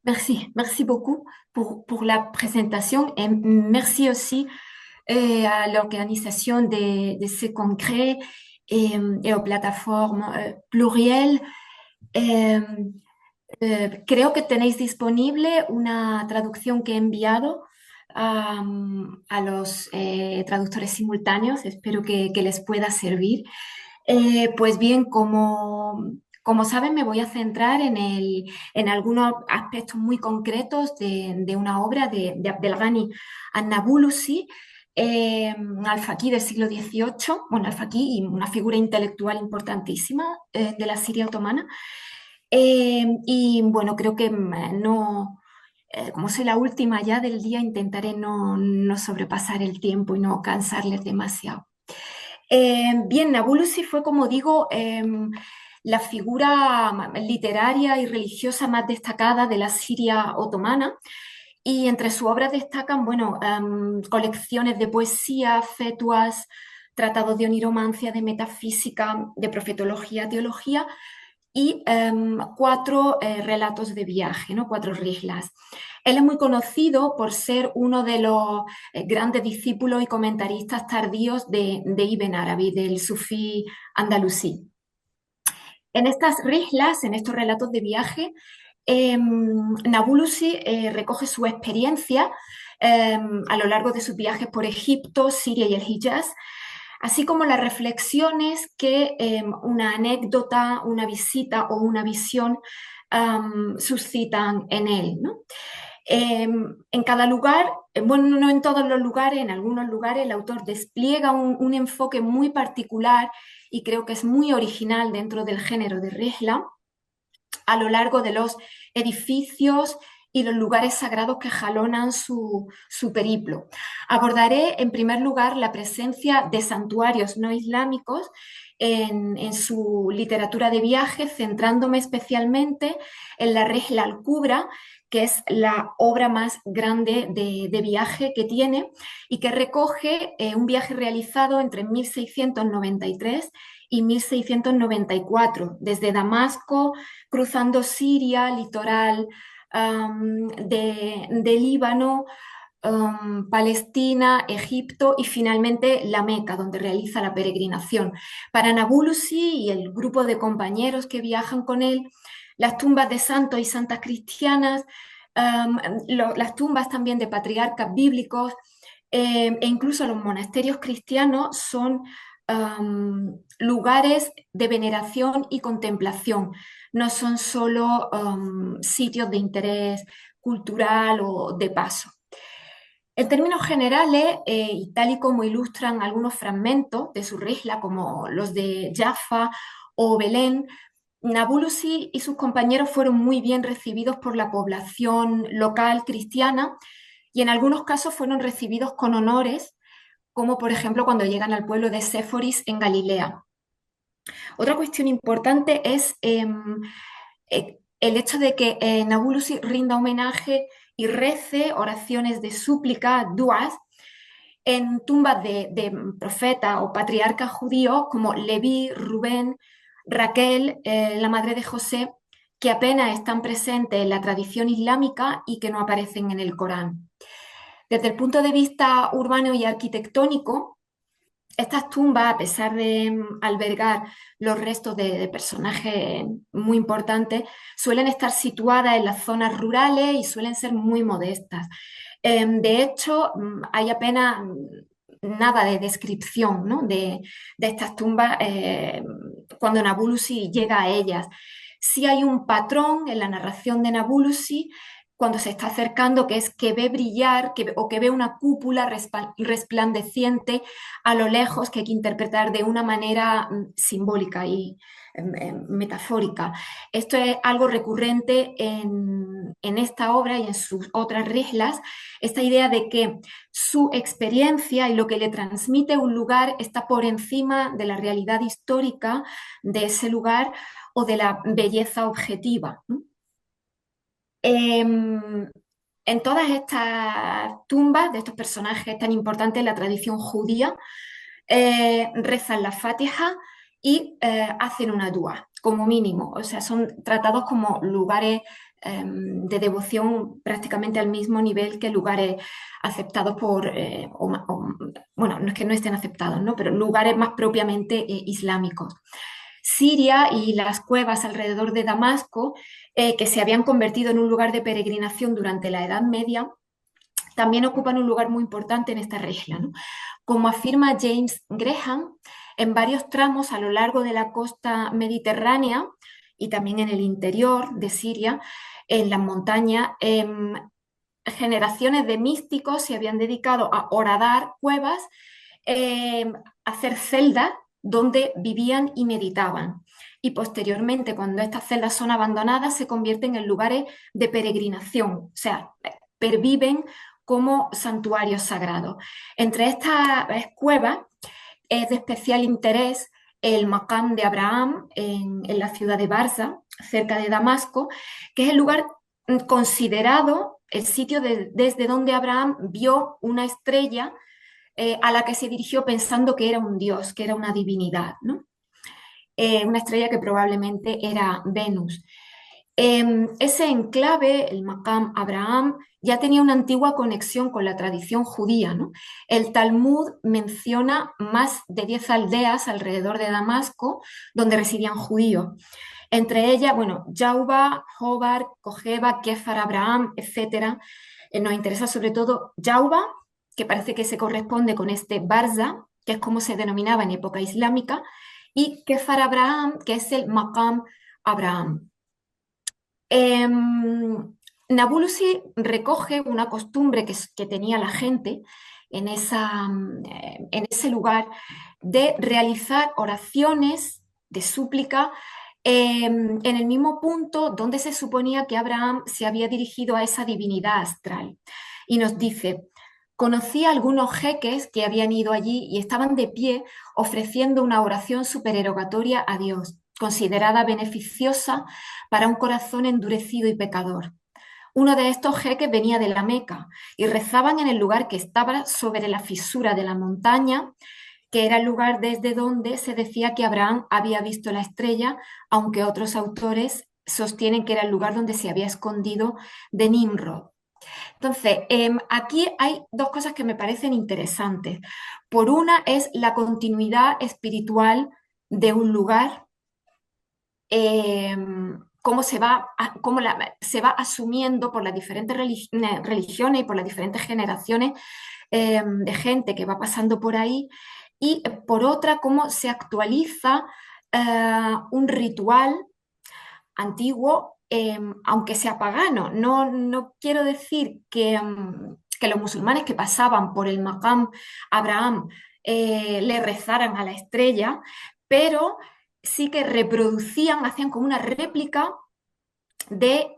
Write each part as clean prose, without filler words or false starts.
Merci beaucoup pour la présentation et merci aussi à l'organisation de ce congrès et aux plateformes plurielles. Eh, Creo que tenéis disponible una traducción que he enviado a los traductores simultáneos. Espero que les pueda servir. Pues bien, como saben, me voy a centrar en algunos aspectos muy concretos de una obra de Abdelghani Annabulusi, un alfaquí del siglo XVIII, bueno, alfaquí y una figura intelectual importantísima de la Siria otomana. Y bueno, creo que no, como soy la última ya del día, intentaré no sobrepasar el tiempo y no cansarles demasiado. Bien, Nabulusi fue, como digo, la figura literaria y religiosa más destacada de la Siria otomana. Y entre sus obras destacan, bueno, colecciones de poesía, fetuas, tratados de oniromancia, de metafísica, de profetología, teología y cuatro relatos de viaje, ¿no? Cuatro rislas. Él es muy conocido por ser uno de los grandes discípulos y comentaristas tardíos de Ibn Arabi, del sufí andalusí. En estas rislas, en estos relatos de viaje, Nabulusi recoge su experiencia a lo largo de sus viajes por Egipto, Siria y el Hijaz, así como las reflexiones que una anécdota, una visita o una visión suscitan en él, ¿no? En cada lugar, bueno, no en todos los lugares, en algunos lugares el autor despliega un enfoque muy particular y creo que es muy original dentro del género de Rihla a lo largo de los edificios y los lugares sagrados que jalonan su periplo. Abordaré en primer lugar la presencia de santuarios no islámicos en su literatura de viaje, centrándome especialmente en la Rihla al-Kubra, que es la obra más grande de viaje que tiene y que recoge un viaje realizado entre 1693 y 1694, desde Damasco, cruzando Siria, litoral de Líbano, Palestina, Egipto y finalmente la Meca, donde realiza la peregrinación. Para Nabulusi y el grupo de compañeros que viajan con él, las tumbas de santos y santas cristianas, las tumbas también de patriarcas bíblicos e incluso los monasterios cristianos son lugares de veneración y contemplación. No son solo sitios de interés cultural o de paso. En términos generales, y tal y como ilustran algunos fragmentos de su risla, como los de Jaffa o Belén, Nabulusi y sus compañeros fueron muy bien recibidos por la población local cristiana y en algunos casos fueron recibidos con honores, como por ejemplo cuando llegan al pueblo de Séforis en Galilea. Otra cuestión importante es el hecho de que Nabulusi rinda homenaje y rece oraciones de súplica, duas, en tumbas de profetas o patriarcas judíos como Leví, Rubén, Raquel, la madre de José, que apenas están presentes en la tradición islámica y que no aparecen en el Corán. Desde el punto de vista urbano y arquitectónico, estas tumbas, a pesar de albergar los restos de personajes muy importantes, suelen estar situadas en las zonas rurales y suelen ser muy modestas. De hecho, hay apenas nada de descripción, ¿no? de estas tumbas cuando Nabulusi llega a ellas. Sí hay un patrón en la narración de Nabulusi cuando se está acercando, que es que ve brillar o que ve una cúpula resplandeciente a lo lejos, que hay que interpretar de una manera simbólica y metafórica. Esto es algo recurrente en esta obra y en sus otras reglas, esta idea de que su experiencia y lo que le transmite un lugar está por encima de la realidad histórica de ese lugar o de la belleza objetiva, ¿no? En todas estas tumbas de estos personajes tan importantes en la tradición judía, rezan la Fatiha y hacen una dua, como mínimo. O sea, son tratados como lugares de devoción prácticamente al mismo nivel que lugares aceptados por, bueno, no es que no estén aceptados, ¿no? Pero lugares más propiamente islámicos. Siria y las cuevas alrededor de Damasco, que se habían convertido en un lugar de peregrinación durante la Edad Media, también ocupan un lugar muy importante en esta regla, ¿no? Como afirma James Graham, en varios tramos a lo largo de la costa mediterránea y también en el interior de Siria, en las montañas, generaciones de místicos se habían dedicado a horadar cuevas, a hacer celdas donde vivían y meditaban. Y posteriormente, cuando estas celdas son abandonadas, se convierten en lugares de peregrinación, o sea, perviven como santuarios sagrados. Entre estas cuevas es de especial interés el Maqam de Abraham en la ciudad de Barza, cerca de Damasco, que es el lugar considerado el sitio desde donde Abraham vio una estrella a la que se dirigió pensando que era un dios, que era una divinidad, ¿no? Una estrella que probablemente era Venus. Ese enclave, el Maqam Abraham, ya tenía una antigua conexión con la tradición judía, ¿no? El Talmud menciona más de 10 aldeas alrededor de Damasco donde residían judíos. Entre ellas, bueno, Yauba, Hobar, Kojeba, Kefar Abraham, etc. Nos interesa sobre todo Yauba, que parece que se corresponde con este Barza, que es como se denominaba en época islámica, y Kefar Abraham, que es el Maqam Abraham. Nabulusi recoge una costumbre que tenía la gente en ese lugar de realizar oraciones de súplica en el mismo punto donde se suponía que Abraham se había dirigido a esa divinidad astral. Y nos dice, conocí a algunos jeques que habían ido allí y estaban de pie ofreciendo una oración supererogatoria a Dios, considerada beneficiosa para un corazón endurecido y pecador. Uno de estos jeques venía de la Meca y rezaban en el lugar que estaba sobre la fisura de la montaña, que era el lugar desde donde se decía que Abraham había visto la estrella, aunque otros autores sostienen que era el lugar donde se había escondido de Nimrod. Entonces, aquí hay dos cosas que me parecen interesantes. Por una es la continuidad espiritual de un lugar, eh, cómo se va asumiendo por las diferentes religiones y por las diferentes generaciones de gente que va pasando por ahí, y por otra, cómo se actualiza un ritual antiguo, aunque sea pagano. No quiero decir que los musulmanes que pasaban por el Maqam Abraham le rezaran a la estrella, pero sí que reproducían, hacían como una réplica de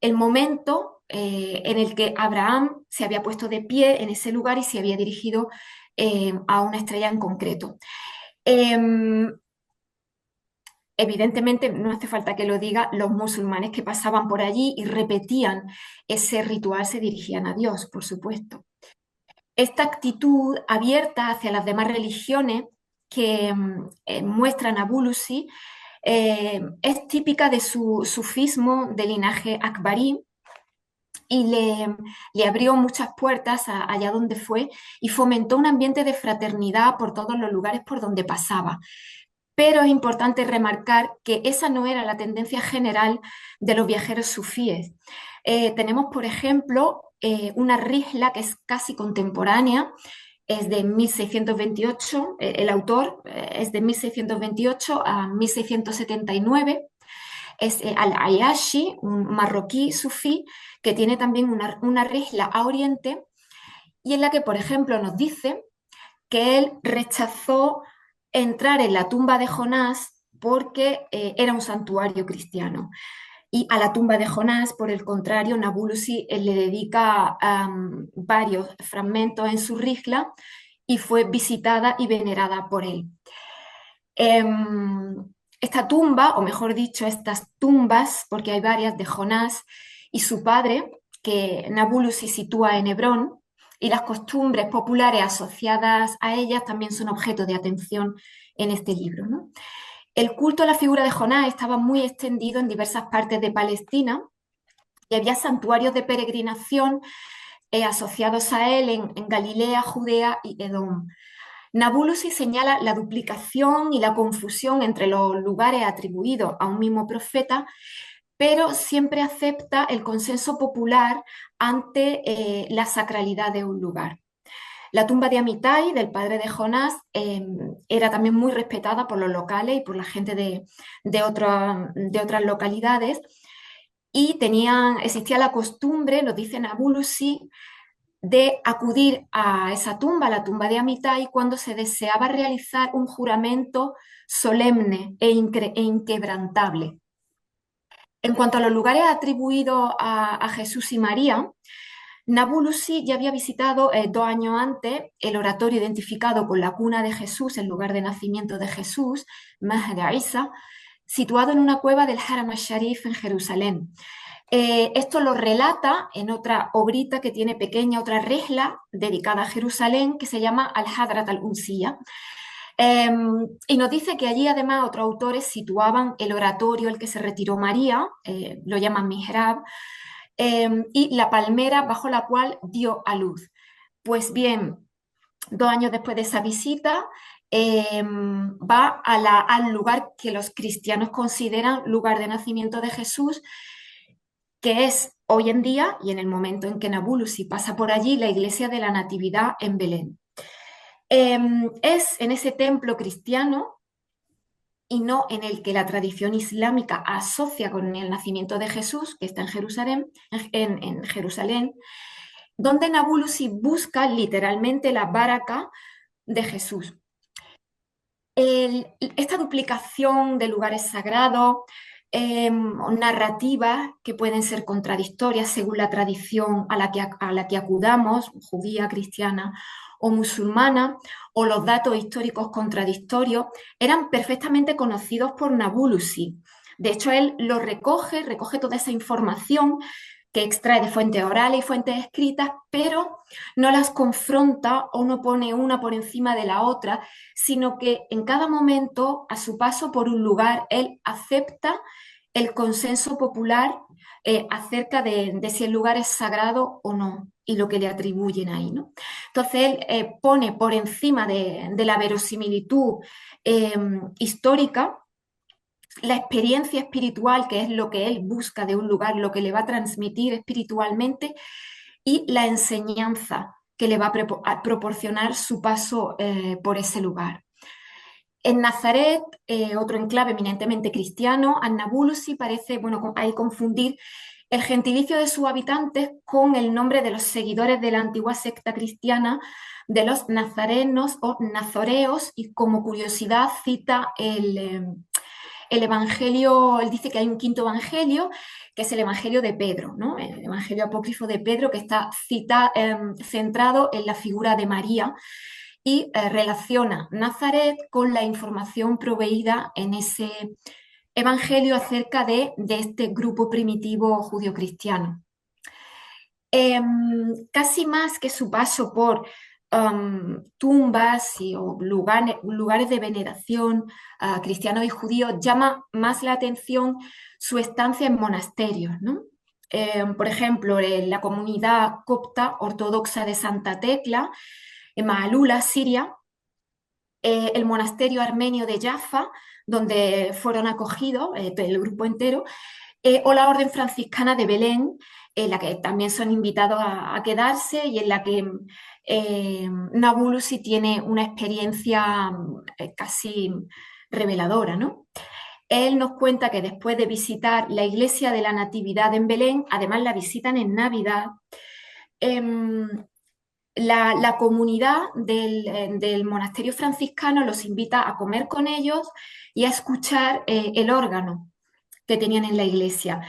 el momento en el que Abraham se había puesto de pie en ese lugar y se había dirigido a una estrella en concreto. Eh, Evidentemente, no hace falta que lo diga, los musulmanes que pasaban por allí y repetían ese ritual se dirigían a Dios, por supuesto. Esta actitud abierta hacia las demás religiones que muestran a Bulusi es típica de su sufismo de linaje akbarí y le abrió muchas puertas allá donde fue y fomentó un ambiente de fraternidad por todos los lugares por donde pasaba. Pero es importante remarcar que esa no era la tendencia general de los viajeros sufíes. Tenemos, por ejemplo, una risla que es casi contemporánea, es de 1628, el autor es de 1628 a 1679, es Al-Ayashi, un marroquí sufí, que tiene también una risla a Oriente y en la que, por ejemplo, nos dice que él rechazó entrar en la tumba de Jonás porque era un santuario cristiano. Y a la tumba de Jonás, por el contrario, Nabulusi le dedica varios fragmentos en su risla y fue visitada y venerada por él. Esta tumba, o mejor dicho, estas tumbas, porque hay varias de Jonás y su padre, que Nabulusi sitúa en Hebrón, y las costumbres populares asociadas a ellas también son objeto de atención en este libro, ¿no? El culto a la figura de Jonás estaba muy extendido en diversas partes de Palestina y había santuarios de peregrinación asociados a él en Galilea, Judea y Edom. Nabulusi señala la duplicación y la confusión entre los lugares atribuidos a un mismo profeta, pero siempre acepta el consenso popular ante la sacralidad de un lugar. La tumba de Amitai, del padre de Jonás, era también muy respetada por los locales y por la gente de otras localidades, y existía la costumbre, nos dice Nabulusi, de acudir a esa tumba, la tumba de Amitai, cuando se deseaba realizar un juramento solemne e inquebrantable. En cuanto a los lugares atribuidos a Jesús y María, Nabulusi ya había visitado 2 años antes el oratorio identificado con la cuna de Jesús, el lugar de nacimiento de Jesús, Mahdi Isa, situado en una cueva del Haram al-Sharif en Jerusalén. Esto lo relata en otra obrita que tiene pequeña, otra regla dedicada a Jerusalén, que se llama Al-Hadrat al-Unsiya. Y nos dice que allí además otros autores situaban el oratorio al que se retiró María, lo llaman Mihrab, y la palmera bajo la cual dio a luz. Pues bien, 2 años después de esa visita, va al lugar que los cristianos consideran lugar de nacimiento de Jesús, que es hoy en día, y en el momento en que Nabulusi pasa por allí, la iglesia de la Natividad en Belén. Es en ese templo cristiano y no en el que la tradición islámica asocia con el nacimiento de Jesús, que está en Jerusalén, en Jerusalén, donde Nabulusi busca literalmente la baraka de Jesús. Esta duplicación de lugares sagrados, narrativas que pueden ser contradictorias según la tradición a la que acudamos, judía, cristiana o musulmana, o los datos históricos contradictorios, eran perfectamente conocidos por Nabulusi. De hecho, él recoge toda esa información que extrae de fuentes orales y fuentes escritas, pero no las confronta o no pone una por encima de la otra, sino que en cada momento, a su paso por un lugar, él acepta el consenso popular acerca de si el lugar es sagrado o no y lo que le atribuyen ahí, ¿no? Entonces él pone por encima de la verosimilitud histórica la experiencia espiritual, que es lo que él busca de un lugar, lo que le va a transmitir espiritualmente, y la enseñanza que le va a proporcionar su paso por ese lugar. En Nazaret, otro enclave eminentemente cristiano, An-Nabulusi parece, bueno, ahí confundir el gentilicio de sus habitantes con el nombre de los seguidores de la antigua secta cristiana de los nazarenos o nazoreos, y como curiosidad cita el evangelio. Él dice que hay un quinto evangelio, que es el evangelio de Pedro, ¿no? El evangelio apócrifo de Pedro, que está centrado en la figura de María, y relaciona Nazaret con la información proveída en ese evangelio acerca de este grupo primitivo judío-cristiano. Casi más que su paso por tumbas o lugares de veneración cristianos y judíos, llama más la atención su estancia en monasterios, ¿no? Por ejemplo, en la comunidad copta ortodoxa de Santa Tecla, en Maalula, Siria, el monasterio armenio de Jaffa, donde fueron acogidos el grupo entero, o la orden franciscana de Belén, en la que también son invitados a quedarse, y en la que Nabulusi tiene una experiencia casi reveladora, ¿no? Él nos cuenta que después de visitar la iglesia de la Natividad en Belén, además la visitan en Navidad, la comunidad del monasterio franciscano los invita a comer con ellos y a escuchar el órgano que tenían en la iglesia.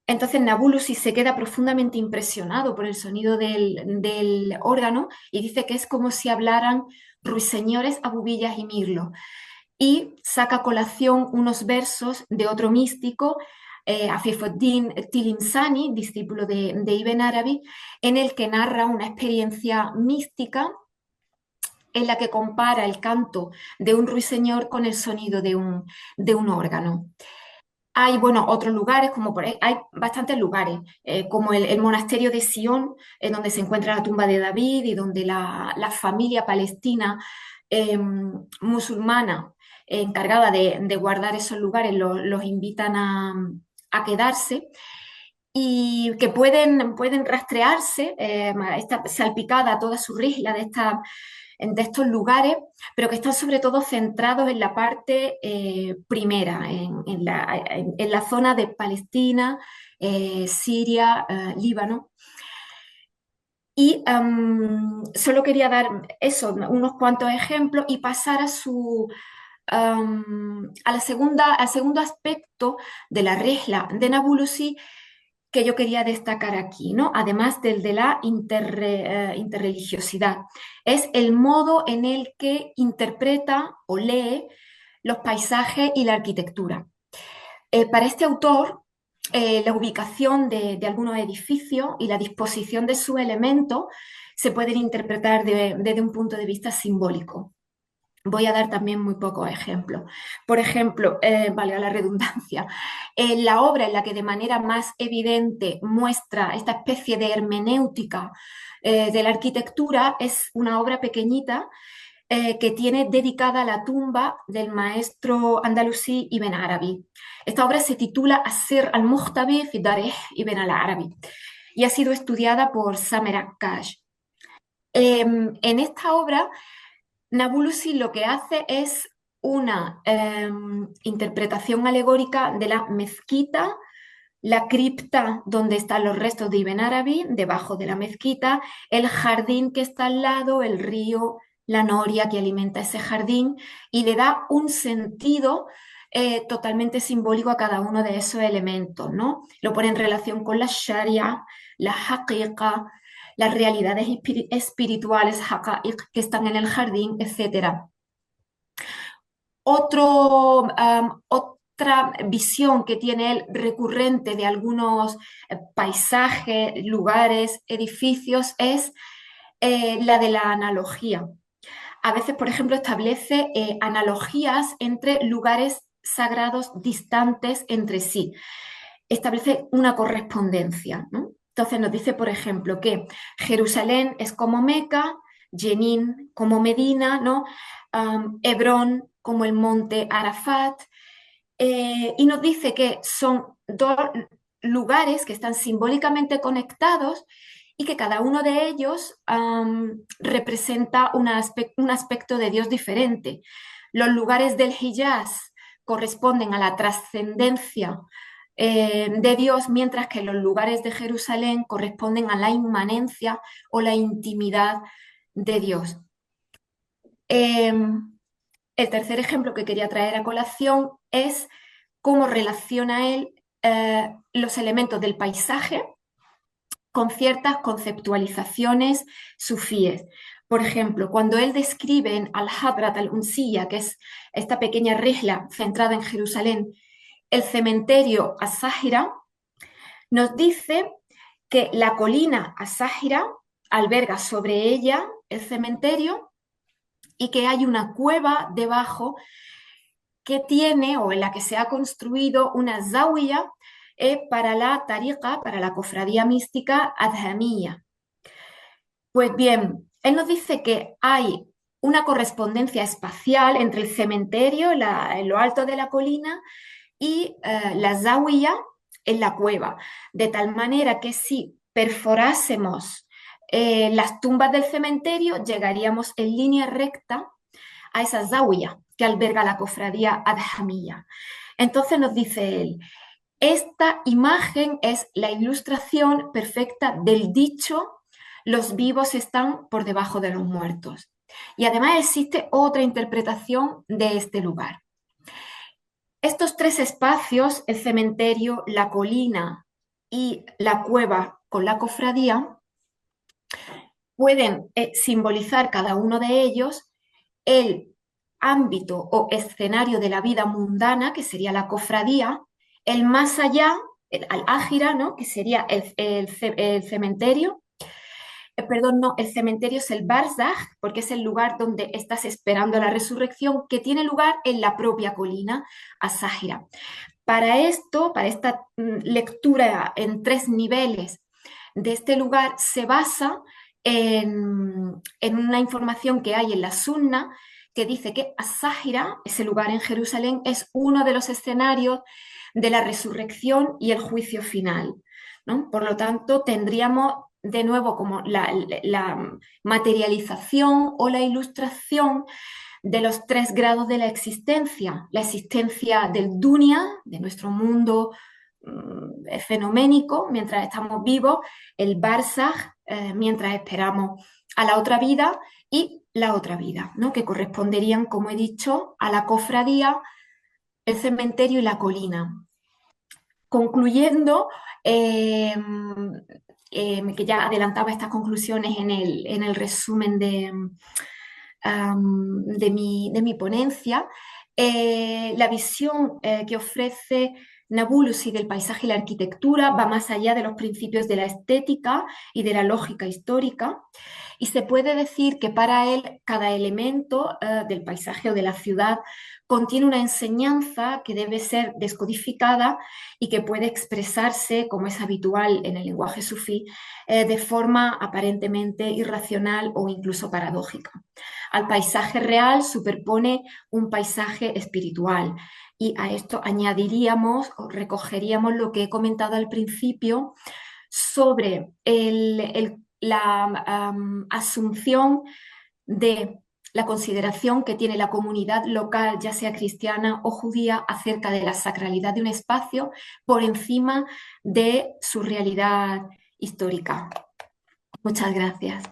Entonces Nabulusi se queda profundamente impresionado por el sonido del órgano y dice que es como si hablaran ruiseñores, abubillas y mirlo. Y saca a colación unos versos de otro místico, Afifuddin Tilimsani, discípulo de Ibn Arabi, en el que narra una experiencia mística en la que compara el canto de un ruiseñor con el sonido de un órgano. Hay, bueno, otros lugares, como por ahí, hay bastantes lugares, como el monasterio de Sion, en donde se encuentra la tumba de David y donde la familia palestina musulmana encargada de guardar esos lugares los invitan a quedarse y que pueden rastrearse, está salpicada toda su risla de estos lugares, pero que están sobre todo centrados en la parte primera, en la zona de Palestina, Siria, Líbano. Y solo quería dar eso, unos cuantos ejemplos y pasar a al segundo aspecto de la regla de Nabulusi que yo quería destacar aquí, ¿no? Además del de la interreligiosidad. Es el modo en el que interpreta o lee los paisajes y la arquitectura. Para este autor, la ubicación de algunos edificios y la disposición de sus elementos se pueden interpretar desde un punto de vista simbólico. Voy a dar también muy pocos ejemplos. Por ejemplo, valga la redundancia, la obra en la que de manera más evidente muestra esta especie de hermenéutica de la arquitectura es una obra pequeñita que tiene dedicada a la tumba del maestro andalusí Ibn Arabi. Esta obra se titula Asir al-Mukhtabi fi Darih Ibn al-Arabi y ha sido estudiada por Samer Akkash. En esta obra, Nabulusi lo que hace es una interpretación alegórica de la mezquita, la cripta donde están los restos de Ibn Arabi, debajo de la mezquita, el jardín que está al lado, el río, la noria que alimenta ese jardín, y le da un sentido totalmente simbólico a cada uno de esos elementos, ¿no? Lo pone en relación con la sharia, la haqiqa, las realidades espirituales, haqa'iq, que están en el jardín, etcétera. Otra visión que tiene él recurrente de algunos paisajes, lugares, edificios es la de la analogía. A veces, por ejemplo, establece analogías entre lugares sagrados distantes entre sí. Establece una correspondencia, ¿no? Entonces nos dice, por ejemplo, que Jerusalén es como Meca, Jenin como Medina, ¿no? Hebrón como el monte Arafat, y nos dice que son dos lugares que están simbólicamente conectados y que cada uno de ellos representa un aspecto de Dios diferente. Los lugares del Hijaz corresponden a la trascendencia de Dios, mientras que los lugares de Jerusalén corresponden a la inmanencia o la intimidad de Dios. El tercer ejemplo que quería traer a colación es cómo relaciona él los elementos del paisaje con ciertas conceptualizaciones sufíes. Por ejemplo, cuando él describe en Al-Hadrat al-Unsiya, que es esta pequeña regla centrada en Jerusalén, el cementerio Aságira, nos dice que la colina Aságira alberga sobre ella el cementerio y que hay una cueva debajo que tiene o en la que se ha construido una zawiya para la tariqa, para la cofradía mística adhamiyya. Pues bien, él nos dice que hay una correspondencia espacial entre el cementerio en lo alto de la colina y la zawiya en la cueva, de tal manera que si perforásemos las tumbas del cementerio, llegaríamos en línea recta a esa zawiya que alberga la cofradía adhamiyya. Entonces nos dice él, esta imagen es la ilustración perfecta del dicho, los vivos están por debajo de los muertos. Y además existe otra interpretación de este lugar. Estos tres espacios, el cementerio, la colina y la cueva con la cofradía, pueden simbolizar cada uno de ellos el ámbito o escenario de la vida mundana, que sería la cofradía, el más allá, el al-ájira, ¿no? Que sería el cementerio, perdón, no, el cementerio es el Barzaj, porque es el lugar donde estás esperando la resurrección, que tiene lugar en la propia colina, Aságira. Para esto, para esta lectura en tres niveles de este lugar, se basa en una información que hay en la Sunna que dice que Aságira, ese lugar en Jerusalén, es uno de los escenarios de la resurrección y el juicio final, ¿no? Por lo tanto, tendríamos de nuevo como la materialización o la ilustración de los tres grados de la existencia del dunya, de nuestro mundo fenoménico mientras estamos vivos, el barzaj, mientras esperamos a la otra vida y la otra vida, ¿no? Que corresponderían, como he dicho, a la cofradía, el cementerio y la colina. Concluyendo, eh, que ya adelantaba estas conclusiones en el resumen de mi ponencia, la visión que ofrece Nabulusi del paisaje y la arquitectura va más allá de los principios de la estética y de la lógica histórica, y se puede decir que para él cada elemento del paisaje o de la ciudad contiene una enseñanza que debe ser descodificada y que puede expresarse, como es habitual en el lenguaje sufí, de forma aparentemente irracional o incluso paradójica. Al paisaje real superpone un paisaje espiritual. Y a esto añadiríamos o recogeríamos lo que he comentado al principio sobre la asunción de la consideración que tiene la comunidad local, ya sea cristiana o judía, acerca de la sacralidad de un espacio por encima de su realidad histórica. Muchas gracias.